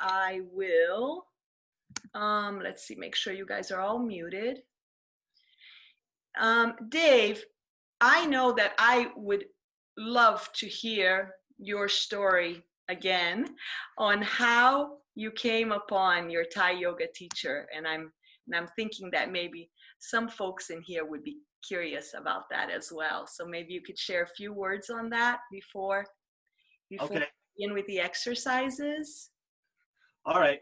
I will, let's see, make sure you guys are all muted. Dave, I know that I would love to hear your story again on how you came upon your Thai yoga teacher. And I'm thinking that maybe some folks in here would be curious about that as well. So maybe you could share a few words on that before Okay. we begin with the exercises. All right.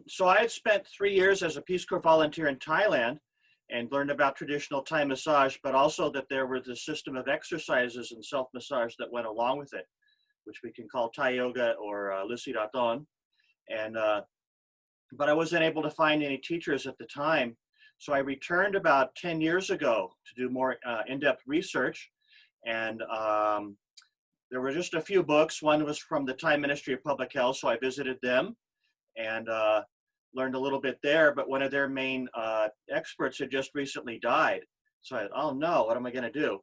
So I had spent 3 years as a Peace Corps volunteer in Thailand and learned about traditional Thai massage, but also that there was a system of exercises and self-massage that went along with it, which we can call Thai yoga or Lusiraton. And but I wasn't able to find any teachers at the time. So I returned about 10 years ago to do more in-depth research. And there were just a few books. One was from the Thai Ministry of Public Health, so I visited them and learned a little bit there. But one of their main experts had just recently died. So I thought, oh no, what am I going to do?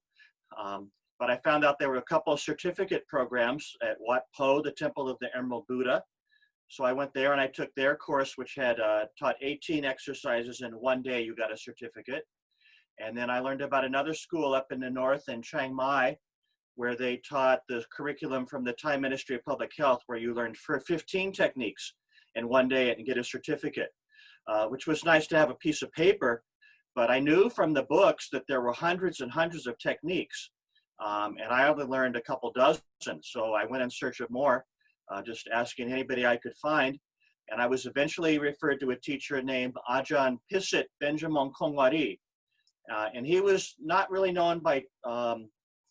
But I found out there were a couple of certificate programs at Wat Po, the Temple of the Emerald Buddha. So I went there and I took their course, which had taught 18 exercises in one day. You got a certificate. And then I learned about another school up in the north in Chiang Mai, where they taught the curriculum from the Thai Ministry of Public Health, where you learned for 15 techniques in one day and get a certificate, which was nice to have a piece of paper. But I knew from the books that there were hundreds and hundreds of techniques. And I only learned a couple dozen. So I went in search of more, just asking anybody I could find. And I was eventually referred to a teacher named Ajahn Pisit Benjamin Kongwari. And he was not really known by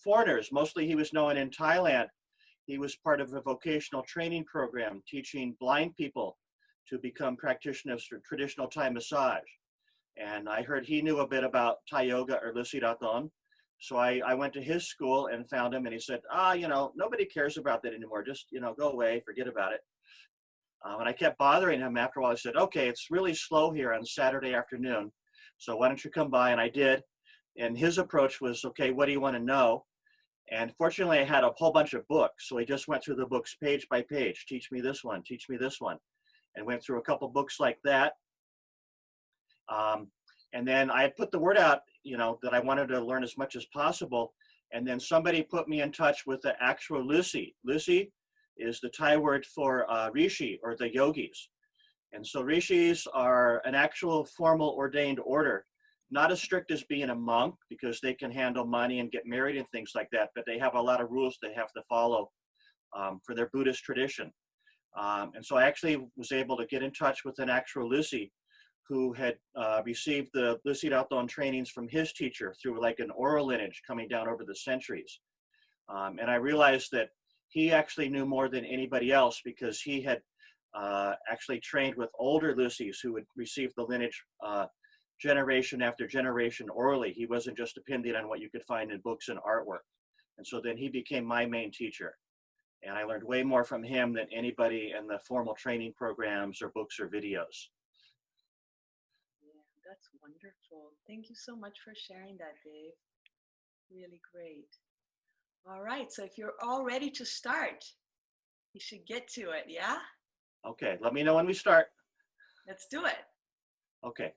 foreigners. Mostly he was known in Thailand. He was part of a vocational training program teaching blind people to become practitioners for traditional Thai massage. And I heard he knew a bit about Thai yoga or Lusiraton. So I went to his school and found him, and he said, you know, nobody cares about that anymore. Just, you know, go away, forget about it. And I kept bothering him. After a while, I said, okay, it's really slow here on Saturday afternoon. So why don't you come by? And I did. And his approach was, okay, what do you want to know? And fortunately, I had a whole bunch of books. So he just went through the books page by page. Teach me this one, teach me this one. And went through a couple books like that. And then I had put the word out, you know, that I wanted to learn as much as possible. And then somebody put me in touch with the actual Lucy. Lucy is the Thai word for Rishi, or the yogis. And so Rishis are an actual formal ordained order, not as strict as being a monk, because they can handle money and get married and things like that, but they have a lot of rules they have to follow for their Buddhist tradition. And so I actually was able to get in touch with an actual Lucy who had received the Lusiraton trainings from his teacher through like an oral lineage coming down over the centuries. And I realized that he actually knew more than anybody else, because he had actually trained with older Lucys who had received the lineage generation after generation orally. He wasn't just dependent on what you could find in books and artwork. And so then he became my main teacher. And I learned way more from him than anybody in the formal training programs or books or videos. That's wonderful. Thank you so much for sharing that, Dave. Really great. All right, so if you're all ready to start, you should get to it, yeah? Okay, let me know when we start. Let's do it. Okay.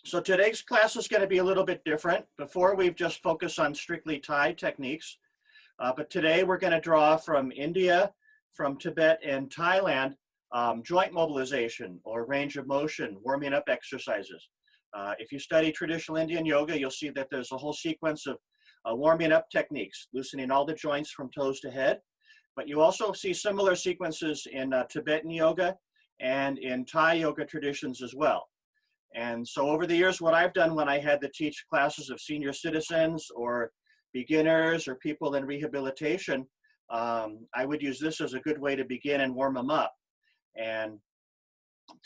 So today's class is going to be a little bit different. Before, we've just focused on strictly Thai techniques. But today we're going to draw from India, from Tibet and Thailand, joint mobilization or range of motion, warming up exercises. If you study traditional Indian yoga, you'll see that there's a whole sequence of warming up techniques, loosening all the joints from toes to head. But you also see similar sequences in Tibetan yoga and in Thai yoga traditions as well. And so over the years, what I've done when I had to teach classes of senior citizens or beginners or people in rehabilitation, I would use this as a good way to begin and warm them up. And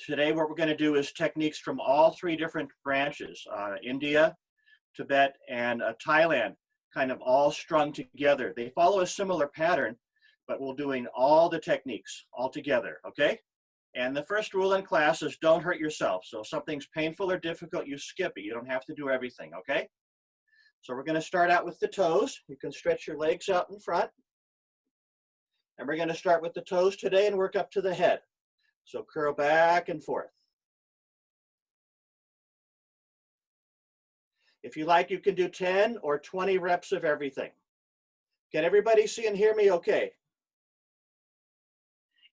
today what we're going to do is techniques from all three different branches, India, Tibet, and Thailand, kind of all strung together. They follow a similar pattern, but we're doing all the techniques all together, okay? And the first rule in class is don't hurt yourself. So if something's painful or difficult, you skip it. You don't have to do everything, okay? So we're going to start out with the toes. You can stretch your legs out in front. And we're going to start with the toes today and work up to the head. So curl back and forth. If you like, you can do 10 or 20 reps of everything. Can everybody see and hear me okay?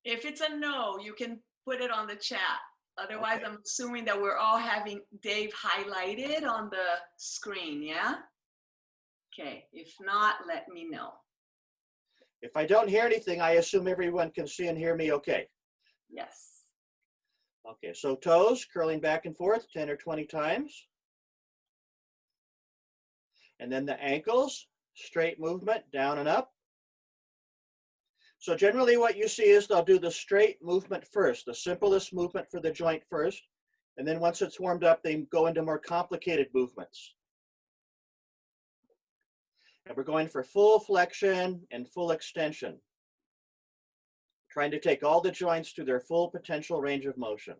If it's a no, you can put it on the chat. Otherwise, Okay. I'm assuming that we're all having Dave highlighted on the screen, yeah? Okay, if not, let me know. If I don't hear anything, I assume everyone can see and hear me okay. Yes. Okay, so toes curling back and forth 10 or 20 times. And then the ankles, straight movement, down and up. So generally what you see is they'll do the straight movement first, the simplest movement for the joint first. And then once it's warmed up, they go into more complicated movements. And we're going for full flexion and full extension, trying to take all the joints to their full potential range of motion.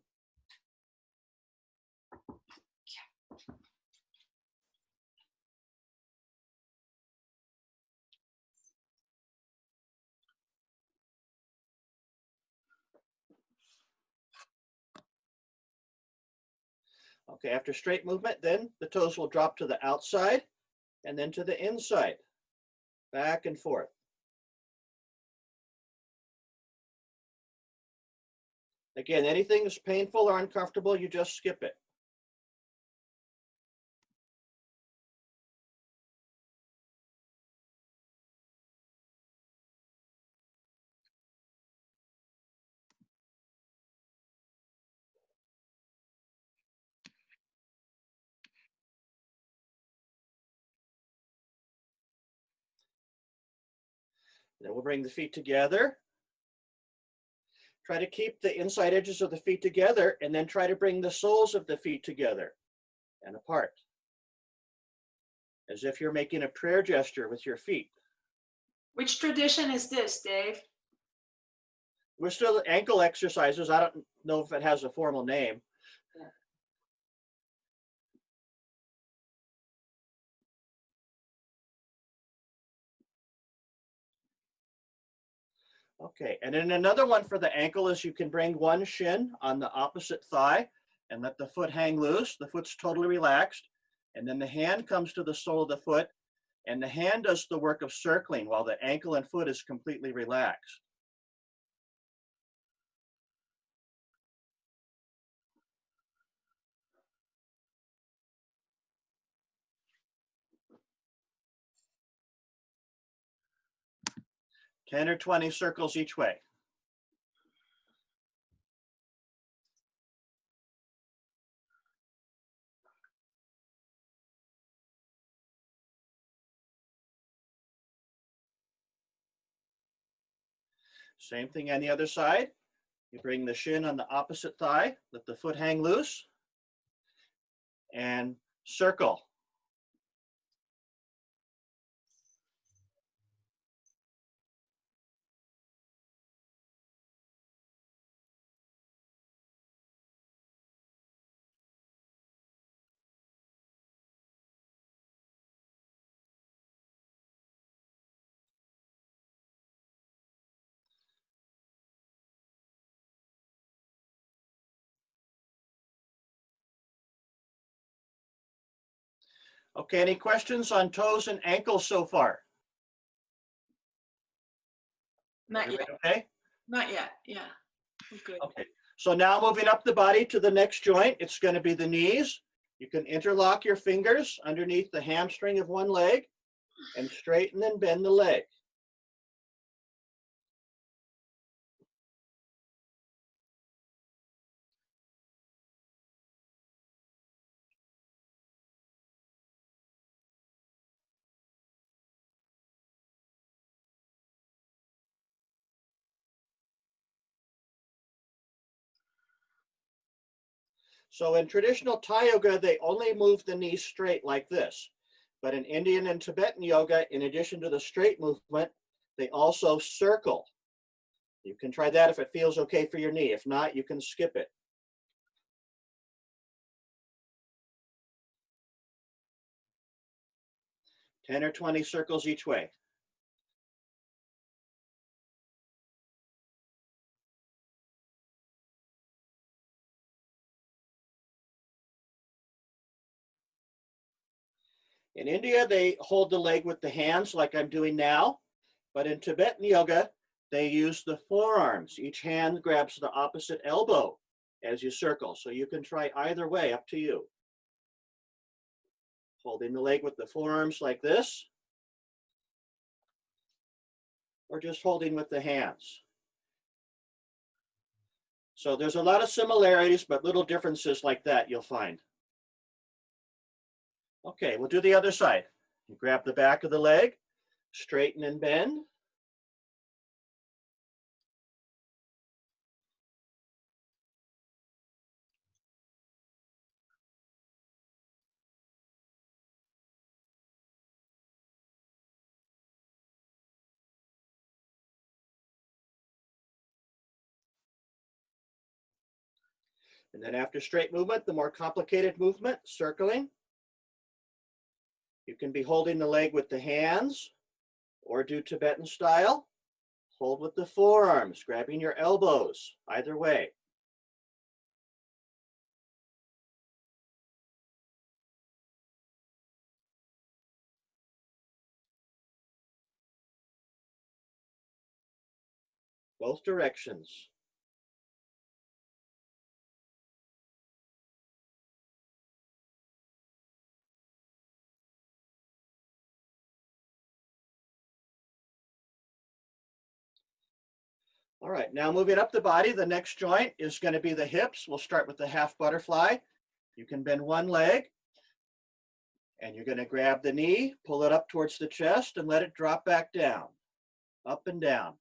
Okay, after straight movement, then the toes will drop to the outside and then to the inside, back and forth. Again, anything that's painful or uncomfortable, you just skip it. Then we'll bring the feet together. Try to keep the inside edges of the feet together and then try to bring the soles of the feet together and apart, as if you're making a prayer gesture with your feet. Which tradition is this, Dave? We're still ankle exercises. I don't know if it has a formal name. Okay, and then another one for the ankle is you can bring one shin on the opposite thigh and let the foot hang loose. The foot's totally relaxed. And then the hand comes to the sole of the foot, and the hand does the work of circling while the ankle and foot is completely relaxed. Ten or 20 circles each way. Same thing on the other side. You bring the shin on the opposite thigh, let the foot hang loose, and circle. Okay, any questions on toes and ankles so far? Not yet. Okay? Not yet, yeah. Good. Okay, so now moving up the body to the next joint, it's going to be the knees. You can interlock your fingers underneath the hamstring of one leg and straighten and bend the leg. So in traditional Thai yoga, they only move the knees straight like this. But in Indian and Tibetan yoga, in addition to the straight movement, they also circle. You can try that if it feels okay for your knee. If not, you can skip it. Ten or 20 circles each way. In India, they hold the leg with the hands like I'm doing now, but in Tibetan yoga, they use the forearms. Each hand grabs the opposite elbow as you circle. So you can try either way, up to you. Holding the leg with the forearms like this, or just holding with the hands. So there's a lot of similarities, but little differences like that you'll find. Okay, we'll do the other side. You grab the back of the leg, straighten and bend. And then after straight movement, the more complicated movement, circling. You can be holding the leg with the hands or do Tibetan style. Hold with the forearms, grabbing your elbows, either way. Both directions. All right, now moving up the body, the next joint is going to be the hips. We'll start with the half butterfly. You can bend one leg, and you're going to grab the knee, pull it up towards the chest, and let it drop back down, up and down.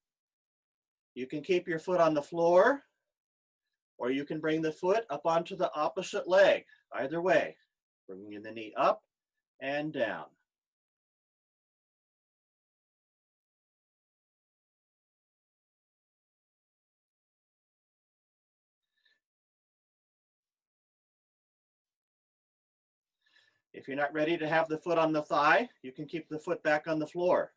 You can keep your foot on the floor, or you can bring the foot up onto the opposite leg, either way. Bringing the knee up and down. If you're not ready to have the foot on the thigh, you can keep the foot back on the floor.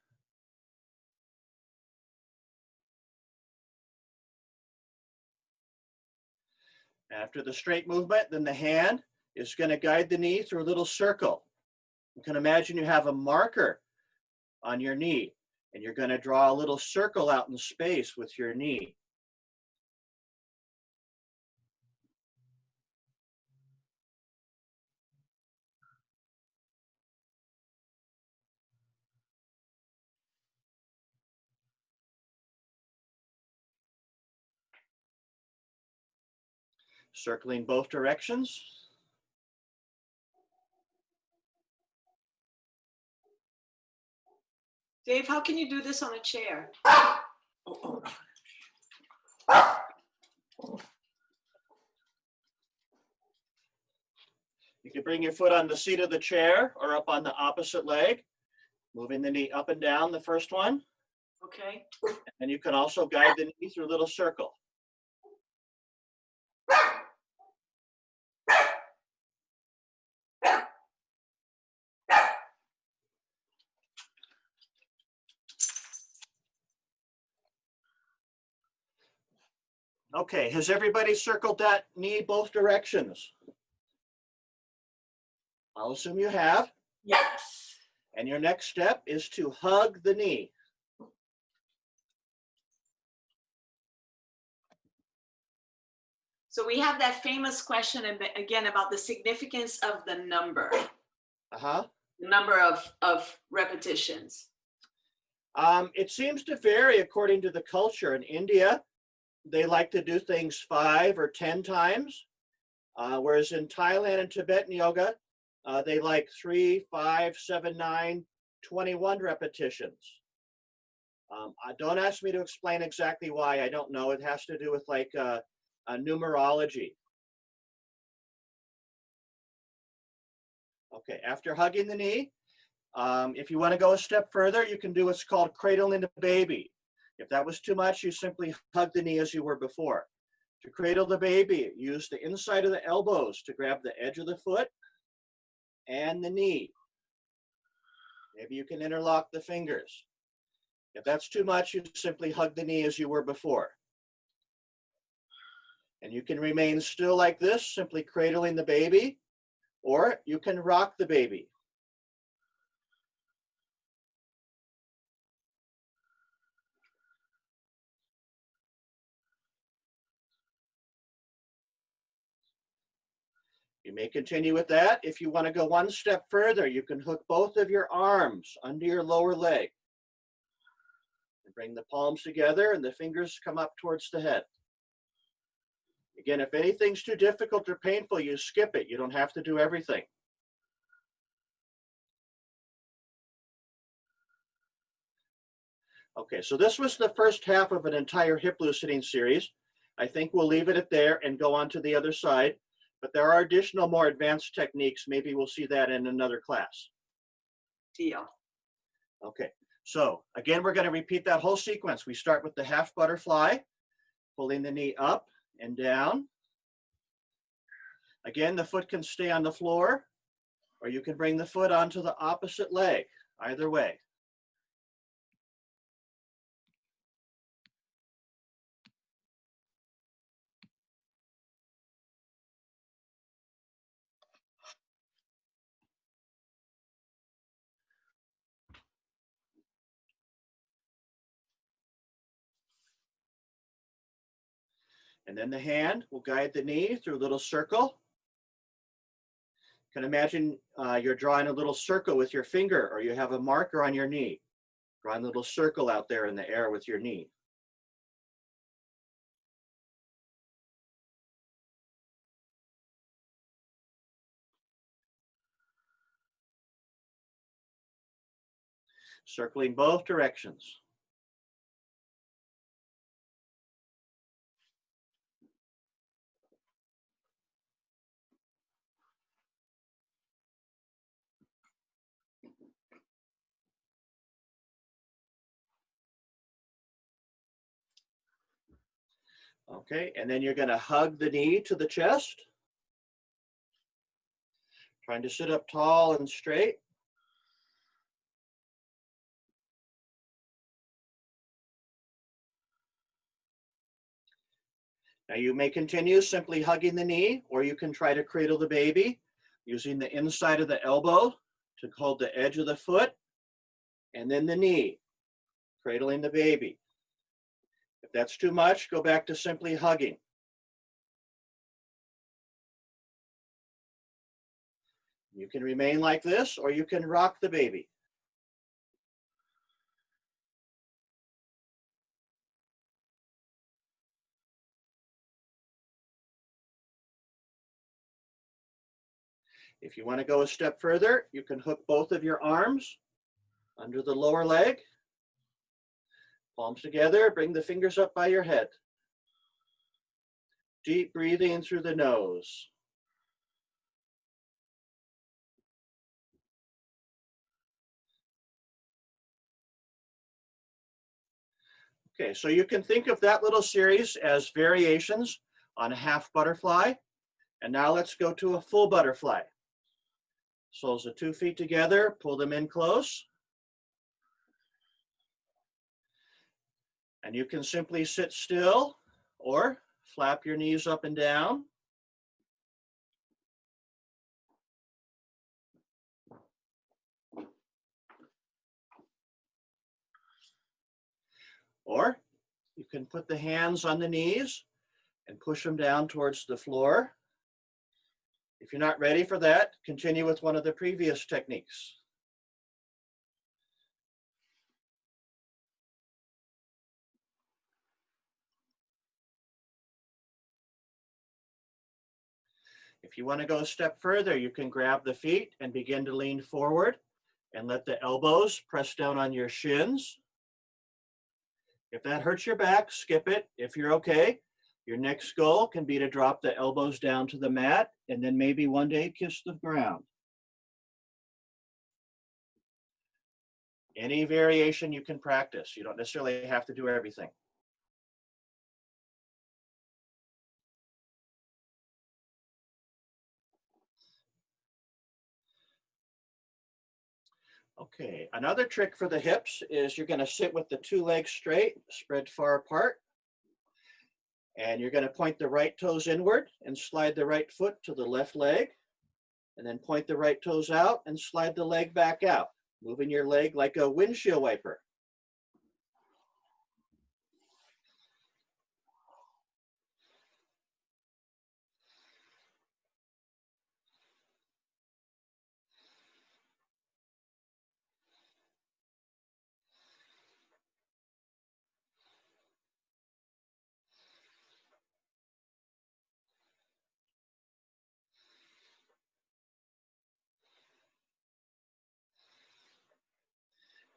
After the straight movement, then the hand is going to guide the knee through a little circle. You can imagine you have a marker on your knee, and you're going to draw a little circle out in space with your knee. Circling both directions. Dave, how can you do this on a chair? You can bring your foot on the seat of the chair or up on the opposite leg, moving the knee up and down, the first one. Okay. And you can also guide the knee through a little circle. Okay, has everybody circled that knee both directions? I'll assume you have. Yes. And your next step is to hug the knee. So we have that famous question again about the significance of the number. The number of repetitions. It seems to vary according to the culture. In India, they like to do things 5 or 10 times, whereas in Thailand and Tibetan yoga, they like 3, 5, 7, 9, 21 repetitions. Don't ask me to explain exactly why. I don't know. It has to do with like numerology. Okay, after hugging the knee, if you want to go a step further, you can do what's called cradling the baby. If that was too much, you simply hug the knee as you were before. To cradle the baby, use the inside of the elbows to grab the edge of the foot and the knee. Maybe you can interlock the fingers. If that's too much, you simply hug the knee as you were before. And you can remain still like this, simply cradling the baby, or you can rock the baby. You may continue with that. If you want to go one step further, you can hook both of your arms under your lower leg. And bring the palms together and the fingers come up towards the head. Again, if anything's too difficult or painful, you skip it. You don't have to do everything. Okay, so this was the first half of an entire hip loosening series. I think we'll leave it at there and go on to the other side. But there are additional more advanced techniques. Maybe we'll see that in another class. Deal. Okay, so again, we're going to repeat that whole sequence. We start with the half butterfly, pulling the knee up and down. Again, the foot can stay on the floor, or you can bring the foot onto the opposite leg, either way. And then the hand will guide the knee through a little circle. You can imagine you're drawing a little circle with your finger, or you have a marker on your knee. Drawing a little circle out there in the air with your knee. Circling both directions. Okay, and then you're going to hug the knee to the chest. Trying to sit up tall and straight. Now you may continue simply hugging the knee, or you can try to cradle the baby using the inside of the elbow to hold the edge of the foot, and then the knee, cradling the baby. If that's too much, go back to simply hugging. You can remain like this, or you can rock the baby. If you want to go a step further, you can hook both of your arms under the lower leg. Palms together, bring the fingers up by your head. Deep breathing through the nose. Okay, so you can think of that little series as variations on a half butterfly. And now let's go to a full butterfly. Soles the 2 feet together, pull them in close. And you can simply sit still or flap your knees up and down. Or you can put the hands on the knees and push them down towards the floor. If you're not ready for that, continue with one of the previous techniques. If you want to go a step further, you can grab the feet and begin to lean forward and let the elbows press down on your shins. If that hurts your back, skip it. If you're okay, your next goal can be to drop the elbows down to the mat and then maybe one day kiss the ground. Any variation you can practice. You don't necessarily have to do everything. Okay, another trick for the hips is you're going to sit with the 2 legs straight, spread far apart. And you're going to point the right toes inward and slide the right foot to the left leg. And then point the right toes out and slide the leg back out, moving your leg like a windshield wiper.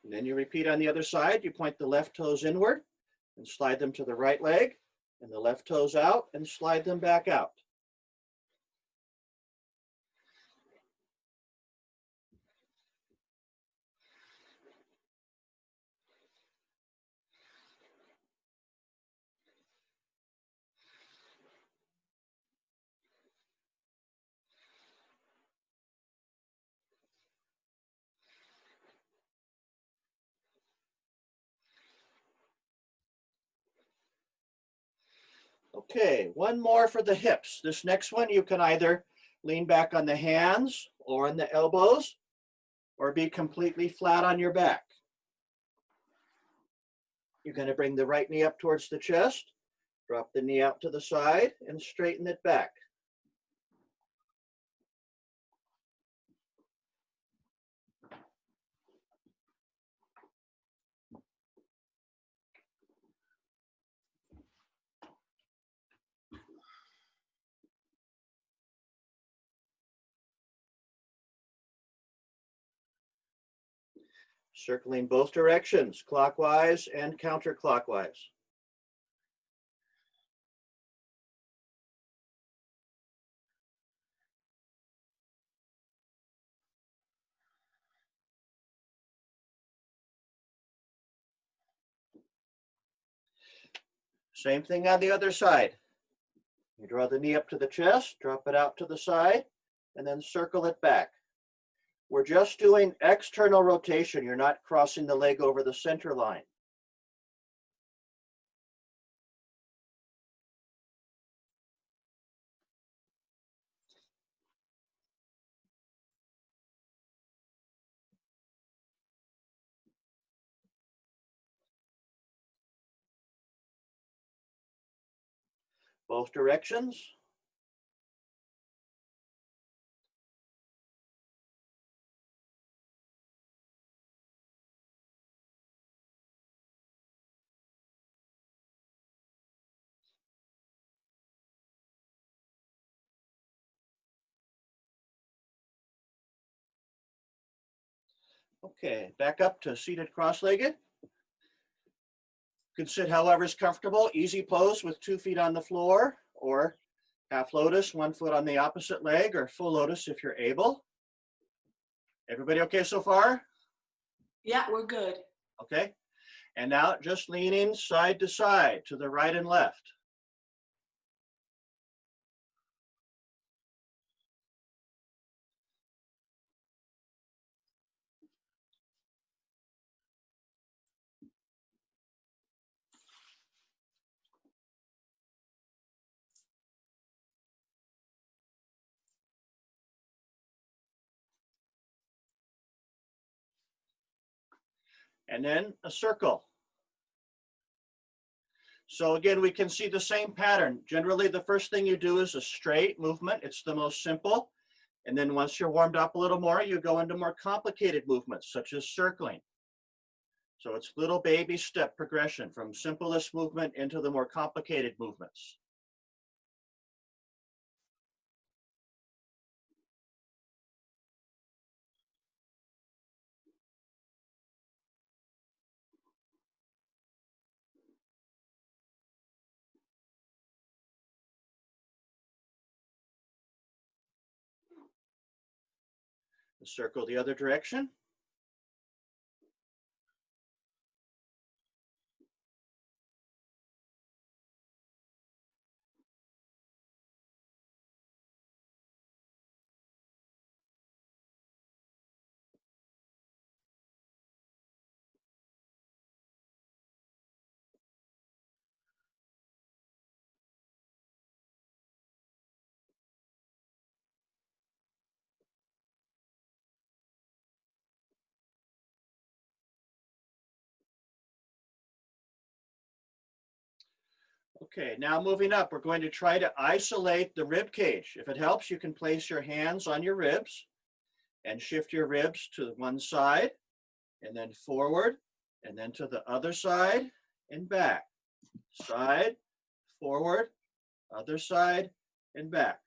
And then you repeat on the other side. You point the left toes inward and slide them to the right leg, and the left toes out and slide them back out. Okay, one more for the hips. This next one, you can either lean back on the hands or on the elbows, or be completely flat on your back. You're going to bring the right knee up towards the chest, drop the knee out to the side, and straighten it back. Circling both directions, clockwise and counterclockwise. Same thing on the other side. You draw the knee up to the chest, drop it out to the side, and then circle it back. We're just doing external rotation. You're not crossing the leg over the center line. Both directions. Okay, back up to seated cross-legged. You can sit however is comfortable. Easy pose with 2 feet on the floor, or half lotus, 1 foot on the opposite leg, or full lotus if you're able. Everybody okay so far? Yeah, we're good. Okay. And now just leaning side to side, to the right and left. And then a circle. So again, we can see the same pattern. Generally, the first thing you do is a straight movement. It's the most simple. And then once you're warmed up a little more, you go into more complicated movements, such as circling. So it's little baby step progression from simplest movement into the more complicated movements. Circle the other direction. Okay, now moving up, we're going to try to isolate the rib cage. If it helps, you can place your hands on your ribs and shift your ribs to one side and then forward and then to the other side and back. Side, forward, other side, and back.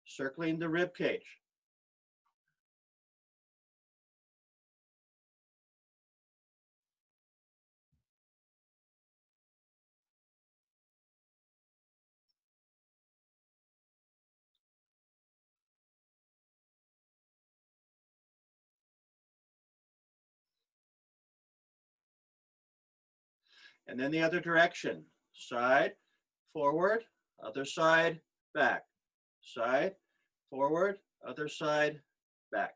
Circling the rib cage. And then the other direction. Side, forward, other side, back. Side, forward, other side, back.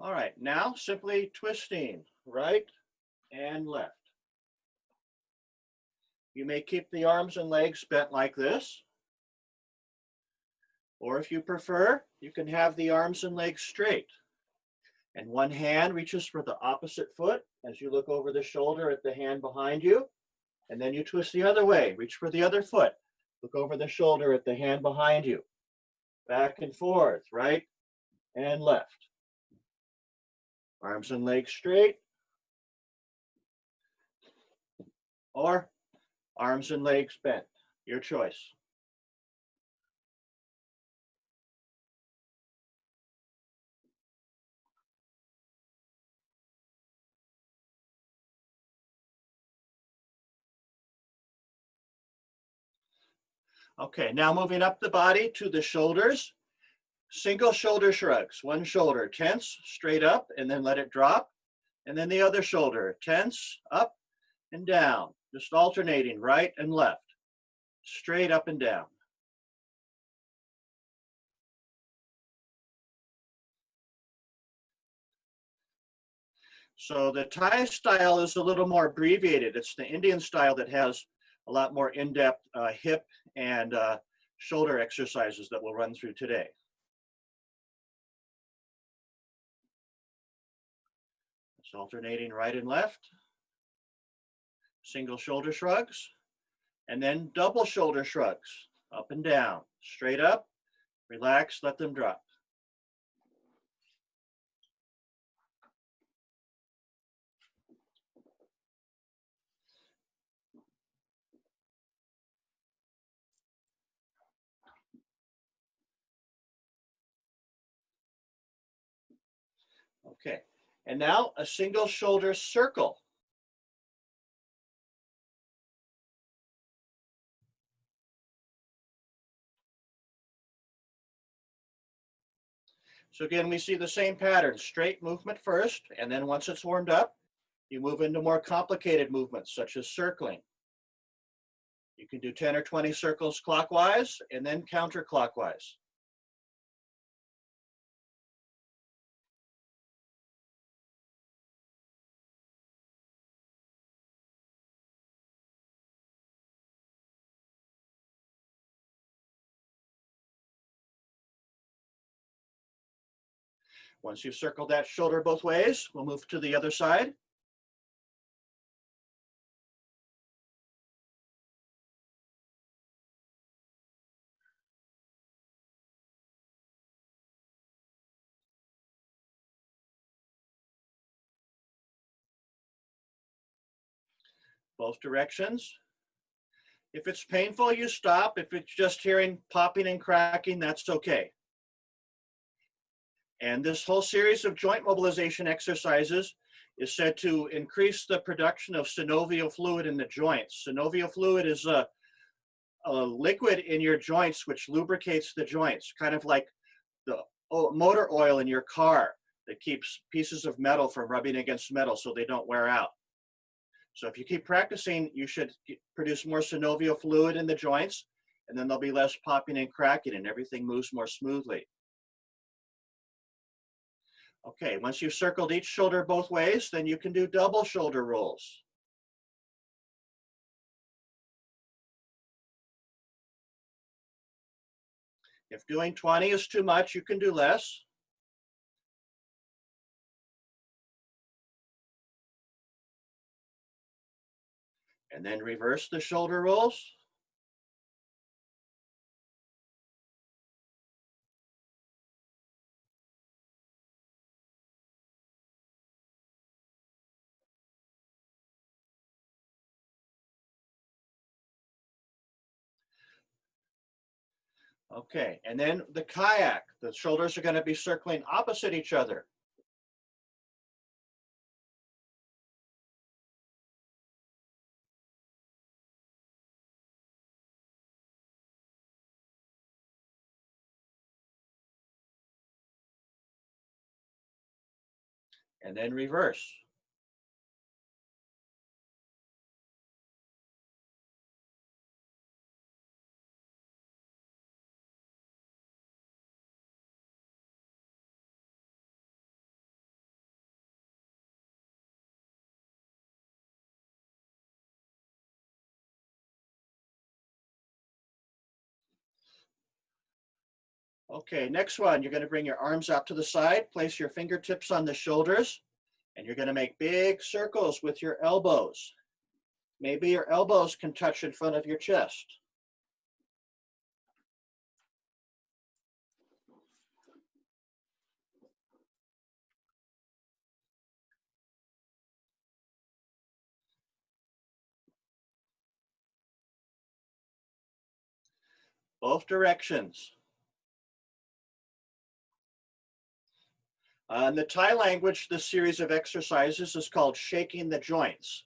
All right, now simply twisting right and left. You may keep the arms and legs bent like this, or if you prefer, you can have the arms and legs straight. And one hand reaches for the opposite foot as you look over the shoulder at the hand behind you, and then you twist the other way, reach for the other foot, look over the shoulder at the hand behind you. Back and forth, right and left. Arms and legs straight, or arms and legs bent, your choice. Okay, now moving up the body to the shoulders. Single shoulder shrugs, one shoulder tense, straight up, and then let it drop. And then the other shoulder, tense, up and down, just alternating right and left, straight up and down. So the Thai style is a little more abbreviated. It's the Indian style that has a lot more in-depth hip and shoulder exercises that we'll run through today. It's alternating right and left, single shoulder shrugs, and then double shoulder shrugs, up and down, straight up, relax, let them drop. Okay, and now a single shoulder circle. So again, we see the same pattern, straight movement first, and then once it's warmed up, you move into more complicated movements, such as circling. You can do 10 or 20 circles clockwise, and then counterclockwise. Once you've circled that shoulder both ways, we'll move to the other side. Both directions. If it's painful, you stop. If it's just hearing popping and cracking, that's okay. And this whole series of joint mobilization exercises is said to increase the production of synovial fluid in the joints. Synovial fluid is a liquid in your joints which lubricates the joints, kind of like the motor oil in your car that keeps pieces of metal from rubbing against metal so they don't wear out. So if you keep practicing, you should produce more synovial fluid in the joints, and then there'll be less popping and cracking and everything moves more smoothly. Okay, once you've circled each shoulder both ways, then you can do double shoulder rolls. If doing 20 is too much, you can do less. And then reverse the shoulder rolls. Okay, and then the kayak. The shoulders are going to be circling opposite each other. And then reverse. Okay, next one, you're going to bring your arms out to the side, place your fingertips on the shoulders, and you're going to make big circles with your elbows. Maybe your elbows can touch in front of your chest. Both directions. In the Thai language, this series of exercises is called shaking the joints.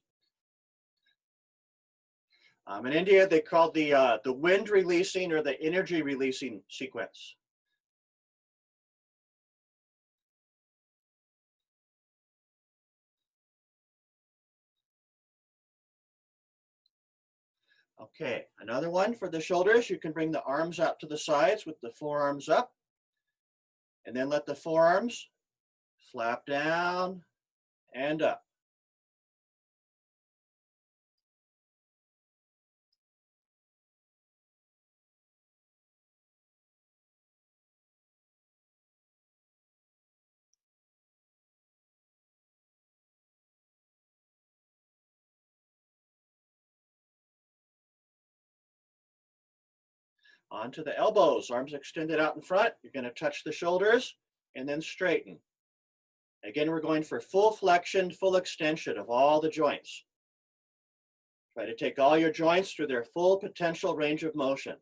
In India, they call the wind releasing or the energy releasing sequence. Okay, another one for the shoulders. You can bring the arms out to the sides with the forearms up, and then let the forearms flap down and up. Onto the elbows, arms extended out in front. You're going to touch the shoulders and then straighten. Again, we're going for full flexion, full extension of all the joints. Try to take all your joints through their full potential range of motion.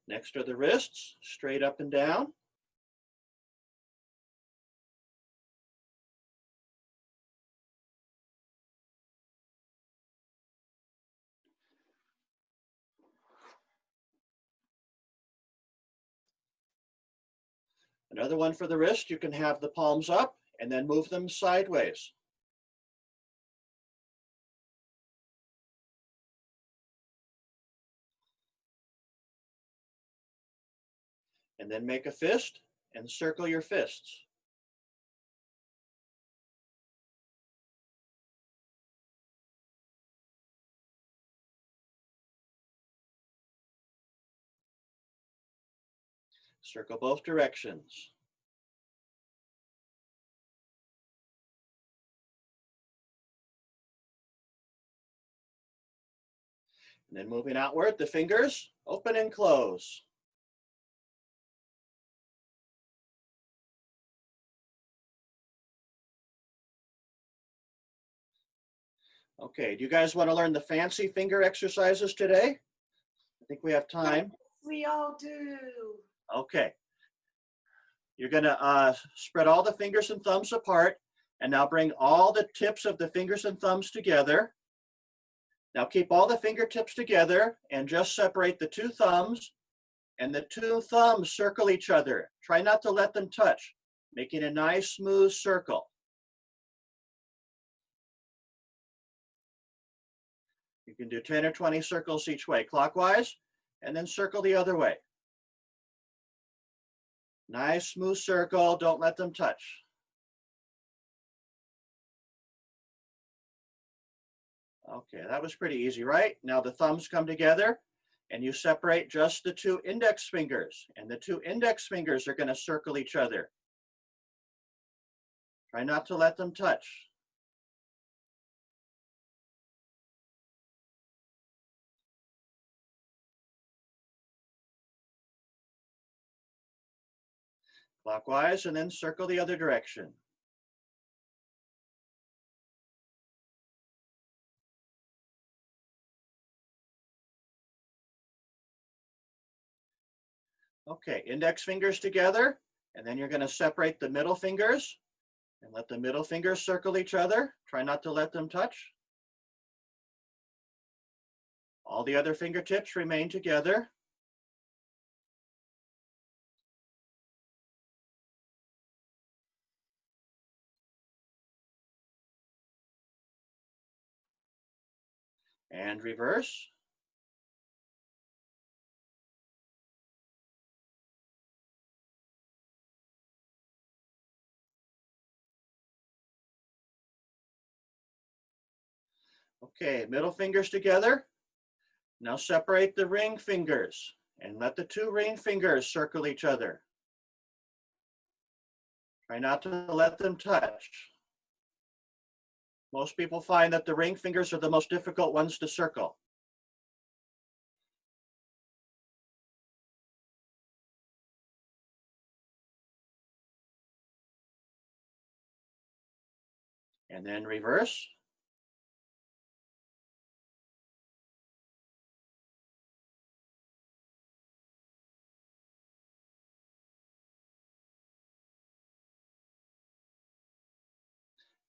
Next are the wrists, straight up and down. Another one for the wrist, you can have the palms up and then move them sideways. And then make a fist and circle your fists. Circle both directions. And then moving outward, the fingers open and close. Okay, do you guys want to learn the fancy finger exercises today? I think we have time. Yes, we all do. Okay. You're going to spread all the fingers and thumbs apart, and now bring all the tips of the fingers and thumbs together. Now keep all the fingertips together and just separate the two thumbs, and the two thumbs circle each other. Try not to let them touch, making a nice smooth circle. You can do 10 or 20 circles each way, clockwise, and then circle the other way. Nice smooth circle, don't let them touch. Okay, that was pretty easy, right? Now the thumbs come together and you separate just the two index fingers, and the two index fingers are going to circle each other. Try not to let them touch. Clockwise, and then circle the other direction. Okay, index fingers together, and then you're going to separate the middle fingers and let the middle fingers circle each other. Try not to let them touch. All the other fingertips remain together. And reverse. Okay, middle fingers together. Now separate the ring fingers and let the two ring fingers circle each other. Try not to let them touch. Most people find that the ring fingers are the most difficult ones to circle. And then reverse.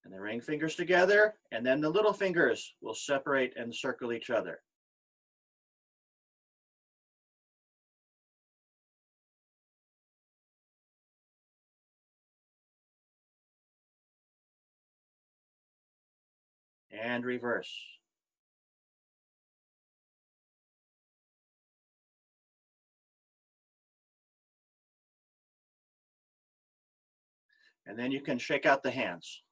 And the ring fingers together, and then the little fingers will separate and circle each other. And reverse. And then you can shake out the hands.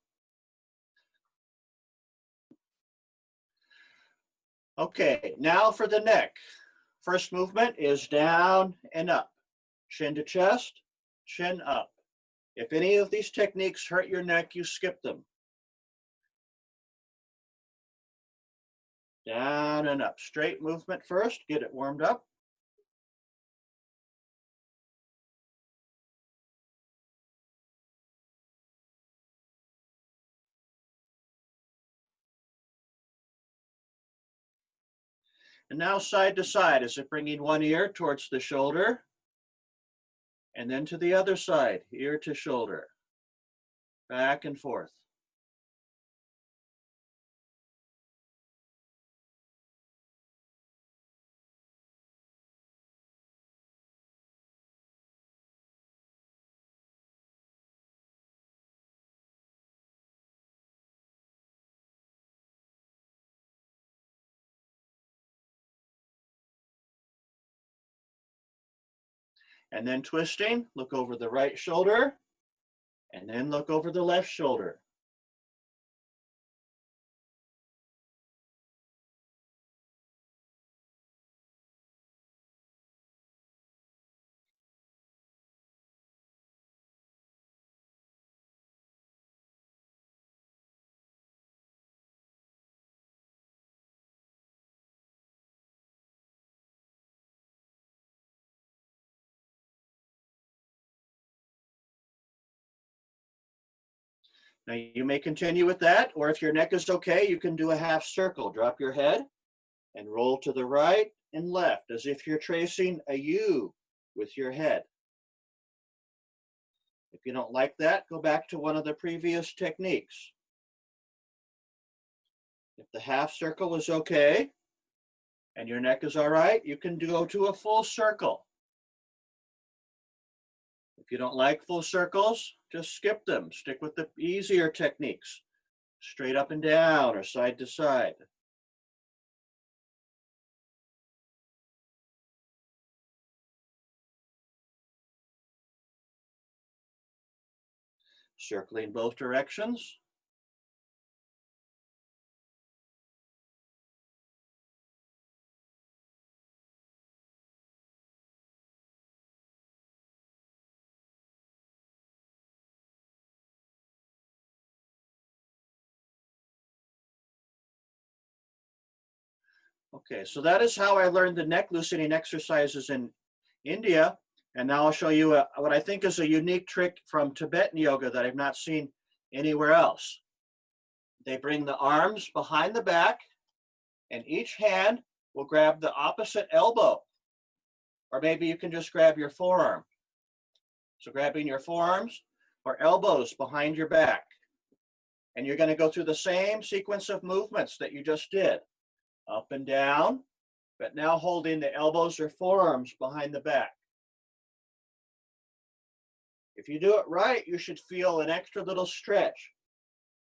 Okay, now for the neck. First movement is down and up. Chin to chest, chin up. If any of these techniques hurt your neck, you skip them. Down and up. Straight movement first, get it warmed up. And now side to side. Is it bringing one ear towards the shoulder? And then to the other side, ear to shoulder. Back and forth. And then twisting, look over the right shoulder, and then look over the left shoulder. Now you may continue with that, or if your neck is okay, you can do a half circle. Drop your head and roll to the right and left as if you're tracing a U with your head. If you don't like that, go back to one of the previous techniques. If the half circle is okay and your neck is all right, you can go to a full circle. If you don't like full circles, just skip them. Stick with the easier techniques, straight up and down or side to side. Circling both directions. Okay, so that is how I learned the neck loosening exercises in India. And now I'll show you what I think is a unique trick from Tibetan yoga that I've not seen anywhere else. They bring the arms behind the back, and each hand will grab the opposite elbow. Or maybe you can just grab your forearm. So grabbing your forearms or elbows behind your back. And you're going to go through the same sequence of movements that you just did. Up and down, but now holding the elbows or forearms behind the back. If you do it right, you should feel an extra little stretch.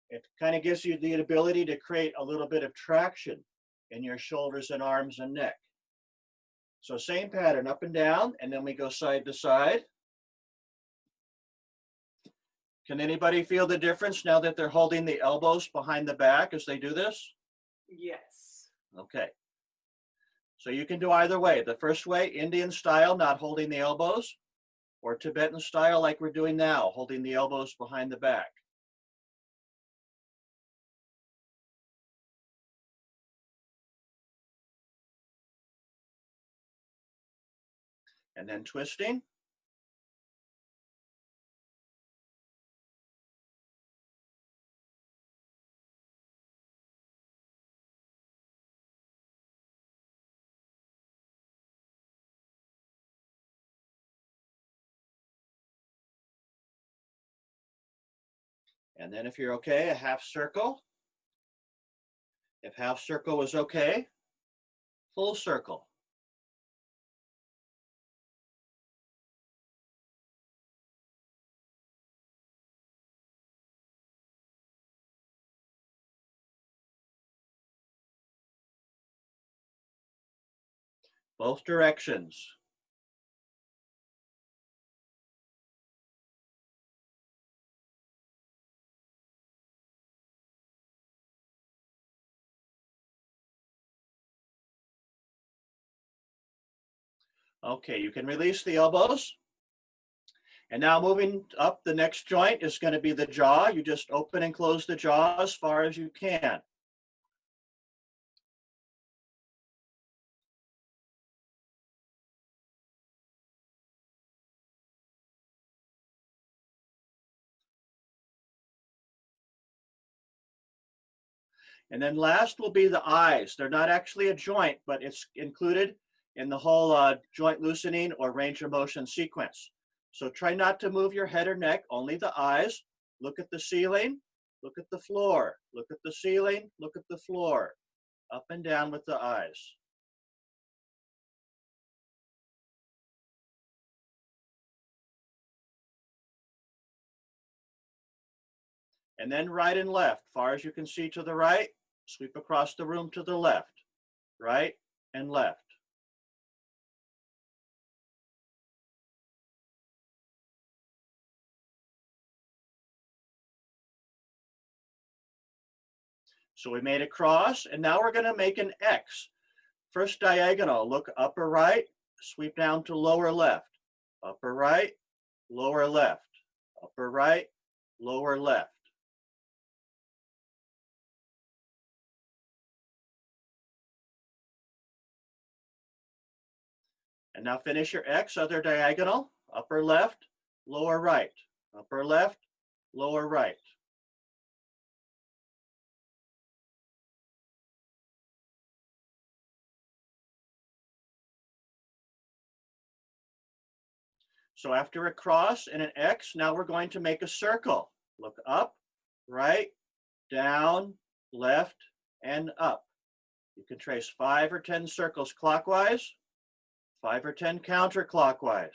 It kind of gives you the ability to create a little bit of traction in your shoulders and arms and neck. So same pattern, up and down, and then we go side to side. Can anybody feel the difference now that they're holding the elbows behind the back as they do this? Yes. Okay. So you can do either way. The first way, Indian style, not holding the elbows, or Tibetan style like we're doing now, holding the elbows behind the back. And then twisting. And then if you're okay, a half circle. If half circle was okay, full circle. Both directions. Okay, you can release the elbows. And now moving up, the next joint is going to be the jaw. You just open and close the jaw as far as you can. And then last will be the eyes. They're not actually a joint, but it's included in the whole joint loosening or range of motion sequence. So try not to move your head or neck, only the eyes. Look at the ceiling, look at the floor, look at the ceiling, look at the floor. Up and down with the eyes. And then right and left, far as you can see to the right, sweep across the room to the left, right and left. So we made a cross, and now we're going to make an X. First diagonal, look upper right, sweep down to lower left, upper right, lower left, upper right, lower left. And now finish your X, other diagonal, upper left, lower right, upper left, lower right. So after a cross and an X, now we're going to make a circle. Look up, right, down, left, and up. You can trace 5 or 10 circles clockwise, 5 or 10 counterclockwise.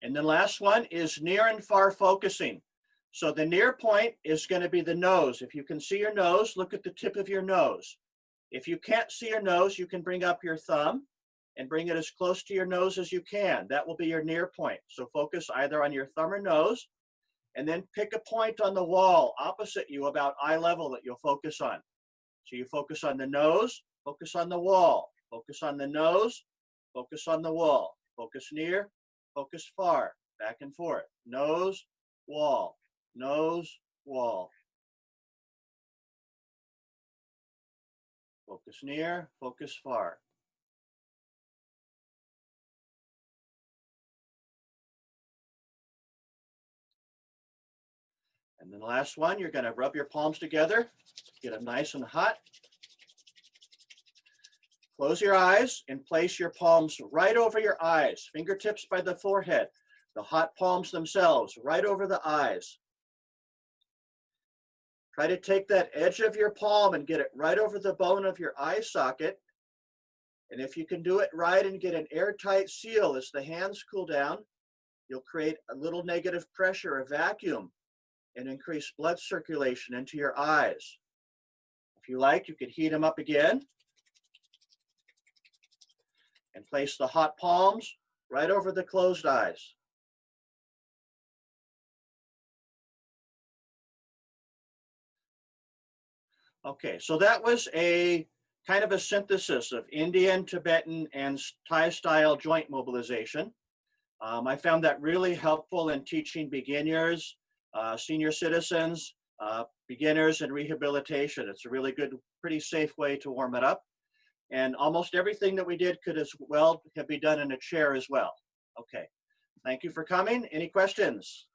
And the last one is near and far focusing. So the near point is going to be the nose. If you can see your nose, look at the tip of your nose. If you can't see your nose, you can bring up your thumb and bring it as close to your nose as you can. That will be your near point. So focus either on your thumb or nose. and then pick a point on the wall opposite you about eye level that you'll focus on. So you focus on the nose, focus on the wall, focus on the nose, focus on the wall, focus near, focus far, back and forth, nose, wall, nose, wall. Focus near, focus far. And then the last one, you're going to rub your palms together, get them nice and hot. Close your eyes and place your palms right over your eyes, fingertips by the forehead, the hot palms themselves right over the eyes. Try to take that edge of your palm and get it right over the bone of your eye socket. And if you can do it right and get an airtight seal as the hands cool down, you'll create a little negative pressure, a vacuum, and increase blood circulation into your eyes. If you like, you could heat them up again and place the hot palms right over the closed eyes. Okay, so that was a kind of a synthesis of Indian, Tibetan, and Thai style joint mobilization. I found that really helpful in teaching beginners, senior citizens, beginners, and rehabilitation. It's a really good, pretty safe way to warm it up. And almost everything that we did could as well have been done in a chair as well. Okay, thank you for coming. Any questions?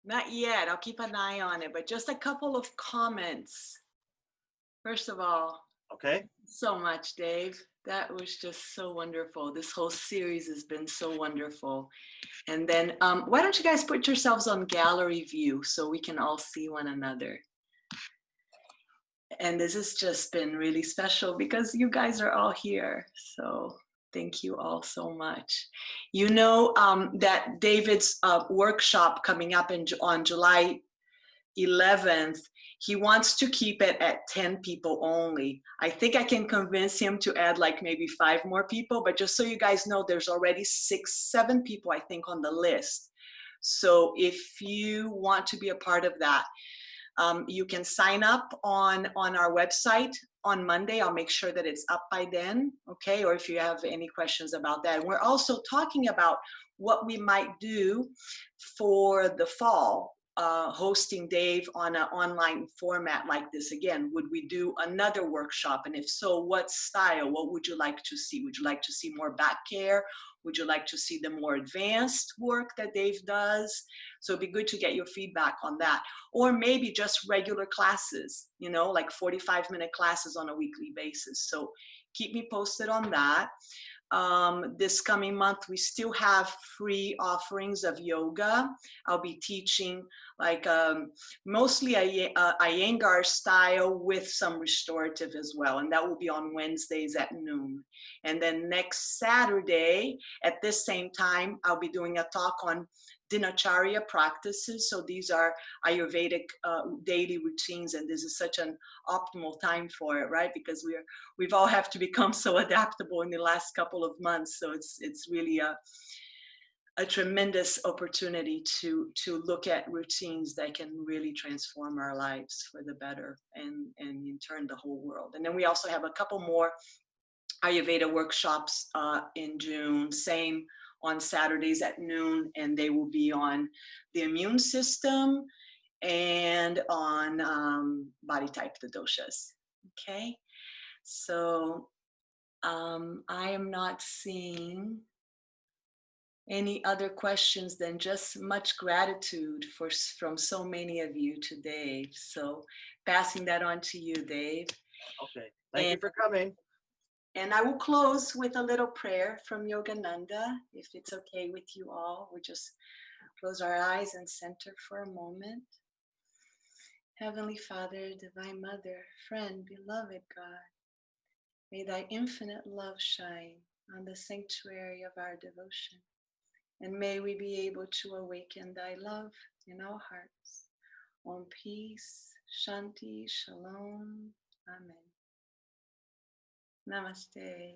Not yet. I'll keep an eye on it, but just a couple of comments. First of all, Okay. so much, Dave. That was just so wonderful. This whole series has been so wonderful. And then why don't you guys put yourselves on gallery view so we can all see one another. And this has just been really special because you guys are all here. So thank you all so much. You know that David's workshop coming up on July 11th, he wants to keep it at 10 people only. I think I can convince him to add like maybe 5 more people, but just so you guys know, there's already 6-7 people, I think, on the list. So if you want to be a part of that, you can sign up on our website on Monday. I'll make sure that it's up by then, okay? Or if you have any questions about that. And we're also talking about what we might do for the fall, hosting Dave on an online format like this again. Would we do another workshop? And if so, what style? What would you like to see? Would you like to see more back care? Would you like to see the more advanced work that Dave does? So it'd be good to get your feedback on that. Or maybe just regular classes, you know, like 45-minute classes on a weekly basis. So keep me posted on that. This coming month, we still have free offerings of yoga. I'll be teaching like mostly Iyengar style with some restorative as well. And that will be on Wednesdays at noon. And then next Saturday at this same time, I'll be doing a talk on dinacharya practices. So these are Ayurvedic daily routines, and this is such an optimal time for it, right? Because we've all have to become so adaptable in the last couple of months. So it's really a tremendous opportunity to look at routines that can really transform our lives for the better, and in turn the whole world. And then we also have a couple more Ayurveda workshops in June, same on Saturdays at noon, and they will be on the immune system and on body type, the doshas. Okay, so I am not seeing any other questions than just much gratitude from so many of you to Dave. So passing that on to you, Dave. Okay, thank you for coming. And I will close with a little prayer from Yogananda, if it's okay with you all. We just close our eyes and center for a moment. Heavenly Father, Divine Mother, friend, beloved God, may thy infinite love shine on the sanctuary of our devotion. And may we be able to awaken thy love in our hearts. Om peace, shanti, shalom, amen. Namaste.